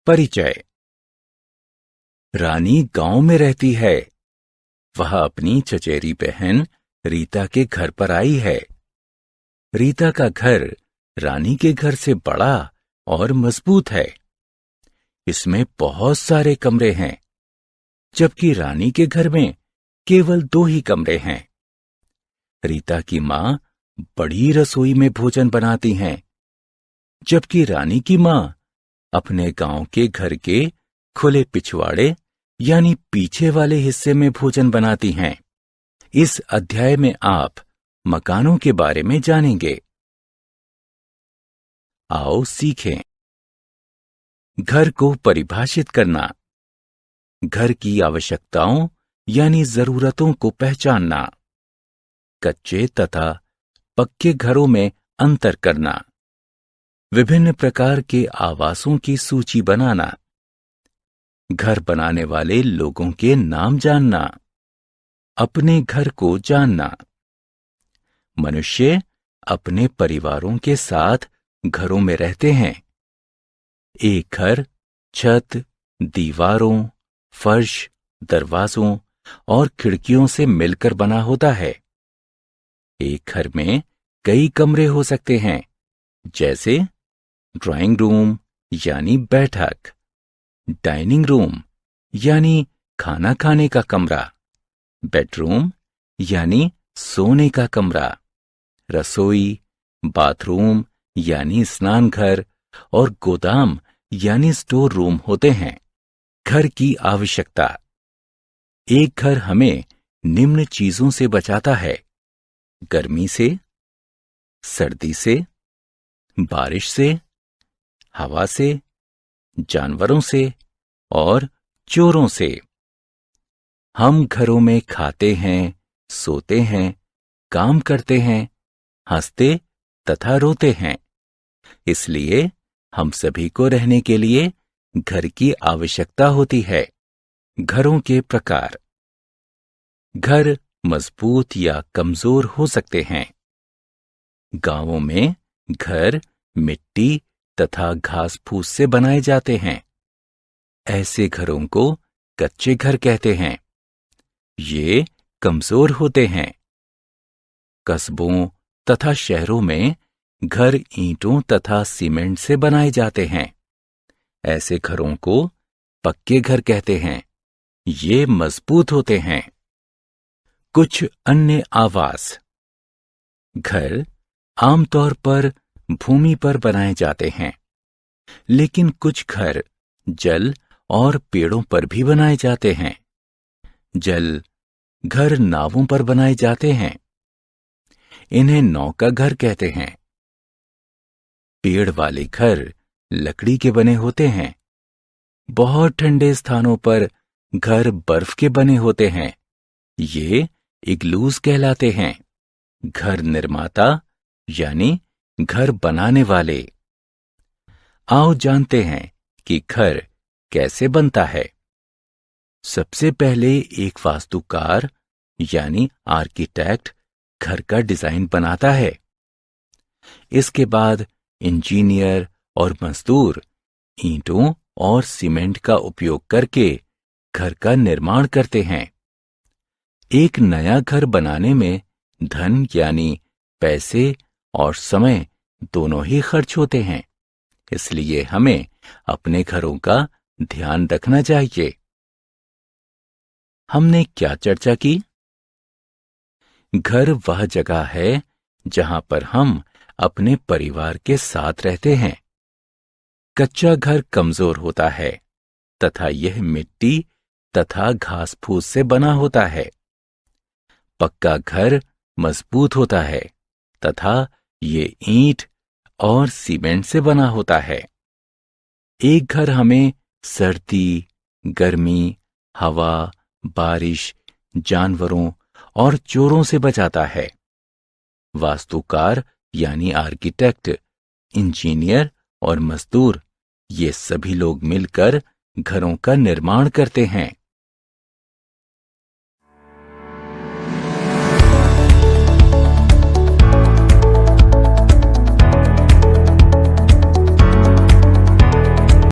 परिचय। रानी गांव में रहती है। वह अपनी चचेरी बहन रीता के घर पर आई है। रीता का घर रानी के घर से बड़ा और मजबूत है। इसमें बहुत सारे कमरे हैं, जबकि रानी के घर में केवल 2 ही कमरे हैं। रीता की मां बड़ी रसोई में भोजन बनाती हैं, जबकि रानी की मां अपने गांव के घर के खुले पिछवाड़े यानी पीछे वाले हिस्से में भोजन बनाती हैं। इस अध्याय में आप मकानों के बारे में जानेंगे। आओ सीखें। घर को परिभाषित करना, घर की आवश्यकताओं यानी जरूरतों को पहचानना, कच्चे तथा पक्के घरों में अंतर करना, विभिन्न प्रकार के आवासों की सूची बनाना, घर बनाने वाले लोगों के नाम जानना, अपने घर को जानना। मनुष्य अपने परिवारों के साथ घरों में रहते हैं। एक घर छत, दीवारों, फर्श, दरवाजों और खिड़कियों से मिलकर बना होता है। एक घर में कई कमरे हो सकते हैं, जैसे ड्राइंग रूम यानी बैठक, डाइनिंग रूम यानी खाना खाने का कमरा, बेडरूम यानी सोने का कमरा, रसोई, बाथरूम यानी स्नान घर और गोदाम यानी स्टोर रूम होते हैं। घर की आवश्यकता। एक घर हमें निम्न चीजों से बचाता है: गर्मी से, सर्दी से, बारिश से, हवा से, जानवरों से और चोरों से। हम घरों में खाते हैं, सोते हैं, काम करते हैं, हंसते तथा रोते हैं। इसलिए हम सभी को रहने के लिए घर की आवश्यकता होती है। घरों के प्रकार। घर मजबूत या कमजोर हो सकते हैं। गांवों में घर मिट्टी तथा घास फूस से बनाए जाते हैं। ऐसे घरों को कच्चे घर कहते हैं। ये कमजोर होते हैं। कस्बों तथा शहरों में घर ईंटों तथा सीमेंट से बनाए जाते हैं। ऐसे घरों को पक्के घर कहते हैं। ये मजबूत होते हैं। कुछ अन्य आवास। घर आमतौर पर भूमि पर बनाए जाते हैं, लेकिन कुछ घर जल और पेड़ों पर भी बनाए जाते हैं। जल घर नावों पर बनाए जाते हैं। इन्हें नौका घर कहते हैं। पेड़ वाले घर लकड़ी के बने होते हैं। बहुत ठंडे स्थानों पर घर बर्फ के बने होते हैं। ये इग्लूज कहलाते हैं। घर निर्माता यानी घर बनाने वाले। आओ जानते हैं कि घर कैसे बनता है। सबसे पहले एक वास्तुकार यानी आर्किटेक्ट घर का डिजाइन बनाता है। इसके बाद इंजीनियर और मजदूर ईंटों और सीमेंट का उपयोग करके घर का निर्माण करते हैं। एक नया घर बनाने में धन यानी पैसे और समय दोनों ही खर्च होते हैं। इसलिए हमें अपने घरों का ध्यान रखना चाहिए। हमने क्या चर्चा की? घर वह जगह है जहां पर हम अपने परिवार के साथ रहते हैं। कच्चा घर कमजोर होता है तथा यह मिट्टी तथा घास फूस से बना होता है। पक्का घर मजबूत होता है तथा ये ईंट और सीमेंट से बना होता है। एक घर हमें सर्दी, गर्मी, हवा, बारिश, जानवरों और चोरों से बचाता है। वास्तुकार यानी आर्किटेक्ट, इंजीनियर और मजदूर ये सभी लोग मिलकर घरों का निर्माण करते हैं।